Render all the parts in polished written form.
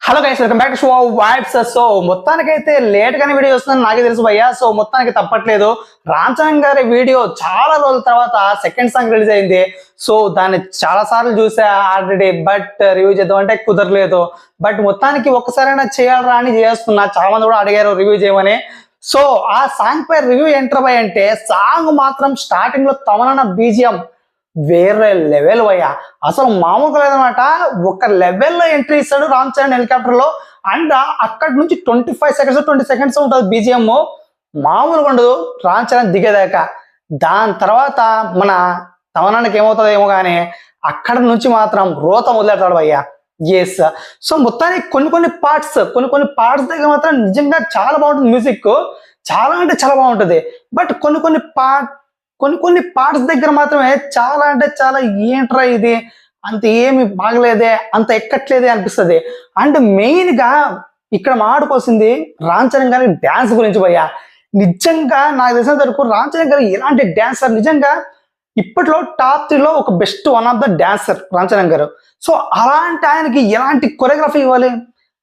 Hello guys, welcome back to show vibes. So మొత్తానికైతే late గానే video వస్తుందని నాకే తెలుసు భయ్యా. సో మొత్తానికి తప్పట్లేదు. రామ్ చరణ్ గారి వీడియో చాలా రోజుల తర్వాత సెకండ్ సాంగ్ రిలీజ్ అయింది. సో దాన్ని చాలా సార్లు చూసా ఆల్రెడీ, బట్ రివ్యూ చేద్దాం అంటే కుదరలేదు. బట్ మొత్తానికి ఒక్కసారైనా చేయాలరా అని చేస్తున్నా. చాలా మంది కూడా అడిగారు రివ్యూ చేయమని. సో ఆ సాంగ్ పై రివ్యూ ఎంటర్ అయ్యి అంటే సాంగ్ మాత్రం స్టార్టింగ్ లో తమనన్న బీజిఎం వేరే లెవెల్ అయ్యా. అసలు మామూలుగా లేదనమాట. ఒక లెవెల్లో ఎంట్రీ ఇస్తాడు రామ్ చరణ్ హెలికాప్టర్ లో. అండ్ అక్కడి నుంచి 25 సెకండ్స్ 20 సెకండ్స్ ఉంటుంది బీజిఎం. మామూలుగా ఉండదు రామ్ చరణ్ దిగేదాకా. దాని తర్వాత మన తమనానికి ఏమవుతుందో ఏమో కానీ అక్కడ నుంచి మాత్రం రోత మొదలెడతాడు అయ్యా. ఎస్. సో మొత్తానికి కొన్ని పార్ట్స్ దగ్గర మాత్రం నిజంగా చాలా బాగుంటుంది. మ్యూజిక్ చాలా అంటే చాలా బాగుంటుంది. బట్ కొన్ని పార్ట్స్ దగ్గర మాత్రమే చాలా అంటే చాలా ఏంట్రా ఇది, అంత ఏమి బాగలేదే, అంత ఎక్కట్లేదే అనిపిస్తుంది. అండ్ మెయిన్ గా ఇక్కడ మాట్లాడుకోవాల్సింది రామ్ చరణ్ గారి డాన్స్ గురించి భయ్యా. నిజంగా నాకు తెలిసినంత వరకు రామ్ చరణ్ గారు ఎలాంటి డాన్సర్, నిజంగా ఇప్పట్లో టాప్ 3 లో ఒక best one of the dancer Ram Charan గారు. సో అలాంటి ఆయనకి ఎలాంటి కొరియోగ్రఫీ ఇవ్వాలి,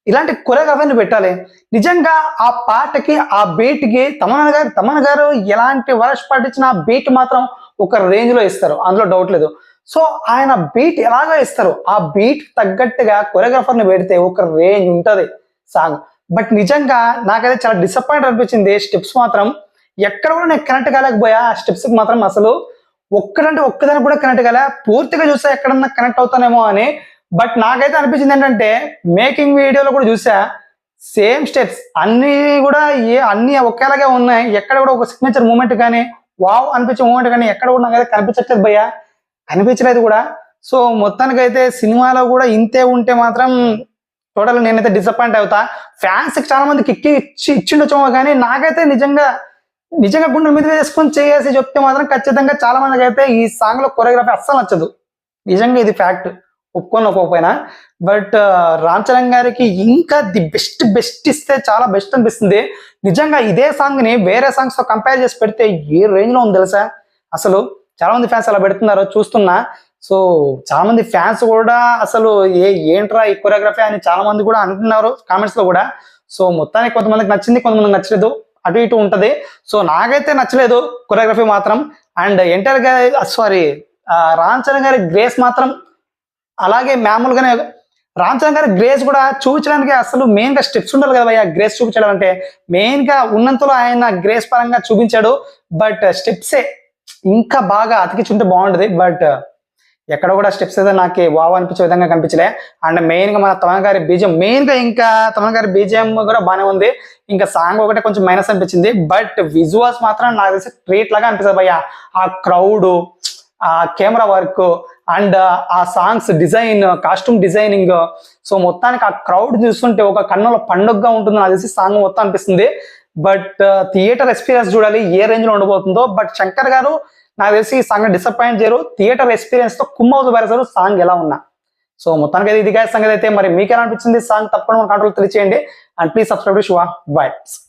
ఇలాంటి కొరియోగ్రఫీని పెట్టాలి. నిజంగా ఆ పాటకి ఆ బీట్ కి తమన్ గారు ఎలాంటి వర్ష పాటించిన ఆ బీట్ మాత్రం ఒక రేంజ్ లో ఇస్తారు, అందులో డౌట్ లేదు. సో ఆయన బీట్ ఎలాగా ఇస్తారు, ఆ బీట్ తగ్గట్టుగా కొరియోగ్రాఫర్ ని పెడితే ఒక రేంజ్ ఉంటది సాంగ్. బట్ నిజంగా నాకైతే చాలా డిసప్పాయింట్ అనిపించింది. స్టెప్స్ మాత్రం ఎక్కడ కూడా నేను కనెక్ట్ కాలేకపోయా. ఆ స్టెప్స్ కి మాత్రం అసలు ఒక్కదానికి కూడా కనెక్ట్ కాలే. పూర్తిగా చూస్తే ఎక్కడన్నా కనెక్ట్ అవుతానేమో అని. బట్ నాకైతే అనిపించింది ఏంటంటే, మేకింగ్ వీడియోలో కూడా చూసా సేమ్ స్టెప్స్ అన్ని ఒకేలాగే ఉన్నాయి. ఎక్కడ కూడా ఒక సిగ్నేచర్ మూమెంట్ కానీ వావ్ అనిపించే మూమెంట్ కానీ ఎక్కడ కూడా నాకైతే కనిపించట్లేదు భయ్యా, కనిపించలేదు కూడా. సో మొత్తానికైతే సినిమాలో కూడా ఇంతే ఉంటే మాత్రం టోటల్ నేనైతే డిసప్పాయింట్ అవుతా. ఫ్యాన్స్ కి చాలా మంది కిక్కి ఇచ్చిండొచ్చేమో కానీ నాకైతే నిజంగా గుండెల మీద వేసుకొని చేసి చెప్తే మాత్రం ఖచ్చితంగా చాలా మందికి అయితే ఈ సాంగ్ లో కొరియోగ్రఫీ అస్సలు నచ్చదు. నిజంగా ఇది ఫ్యాక్ట్, ఒప్పుకోకపోయినా. బట్ రామ్ చరణ్ గారికి ఇంకా ది బెస్ట్ ఇస్తే చాలా బెస్ట్ అనిపిస్తుంది. నిజంగా ఇదే సాంగ్ ని వేరే సాంగ్స్ తో కంపేర్ చేసి పెడితే ఏ రేంజ్ లో ఉంది తెలుసా. అసలు చాలా మంది ఫ్యాన్స్ అలా పెడుతున్నారు చూస్తున్నా. సో చాలా మంది ఫ్యాన్స్ కూడా అసలు ఏంట్రా ఈ కొరియోగ్రఫీ అని చాలా మంది కూడా అంటున్నారు కామెంట్స్ లో కూడా. సో మొత్తానికి కొంతమందికి నచ్చింది, కొంతమందికి నచ్చలేదు, అటు ఇటు ఉంటది. సో నాకైతే నచ్చలేదు కొరియోగ్రఫీ మాత్రం. అండ్ ఎంటర్ గా రామ్ చరణ్ గారి గ్రేస్ మాత్రం అలాగే మామూలుగానే. రామ్ చరణ్ గారి గ్రేస్ కూడా చూపించడానికి అసలు మెయిన్ గా స్టెప్స్ ఉండాలి కదా భయ్యా. గ్రేస్ చూపించడం అంటే మెయిన్ గా ఉన్నంతలో ఆయన గ్రేస్ పరంగా చూపించాడు. బట్ స్టెప్సే ఇంకా బాగా అతికించుంటే బాగుంటది. బట్ ఎక్కడ కూడా స్టెప్స్ అయితే నాకు వావ్ అనిపించే విధంగా కనిపించలే. అండ్ మెయిన్ గా మన తమన్ గారి బీజిఎం, తమన్ గారి బీజిఎం కూడా బాగానే ఉంది. ఇంకా సాంగ్ ఒకటే కొంచెం మైనస్ అనిపించింది. బట్ విజువల్స్ మాత్రం నాకు తెలిసి ట్రీట్ లాగా అనిపిస్తుంది భయ్యా. ఆ క్రౌడ్, ఆ కెమెరా వర్క్ అండ్ ఆ songs design, costume designing. So మొత్తానికి ఆ క్రౌడ్ చూస్తుంటే ఒక కన్నుల పండుగగా ఉంటుంది నాకు తెలిసి సాంగ్ మొత్తం అనిపిస్తుంది. బట్ థియేటర్ ఎక్స్పీరియన్స్ చూడాలి ఏ రేంజ్ లో ఉండబోతుందో. బట్ శంకర్ గారు నాకు తెలిసి ఈ సాంగ్ డిసప్పాయింట్ చేయరు. థియేటర్ ఎక్స్పీరియన్స్ తో కుమ్మవుతూ పారేశారు సాంగ్ ఎలా ఉన్నా. సో మొత్తానికి అయితే ఇది సంగతి అయితే. మరి మీకు ఎలా అనిపించింది సాంగ్ తప్పకుండా కాంట్రోల్ తెలియచేయండి. And please subscribe to Shiva vibes.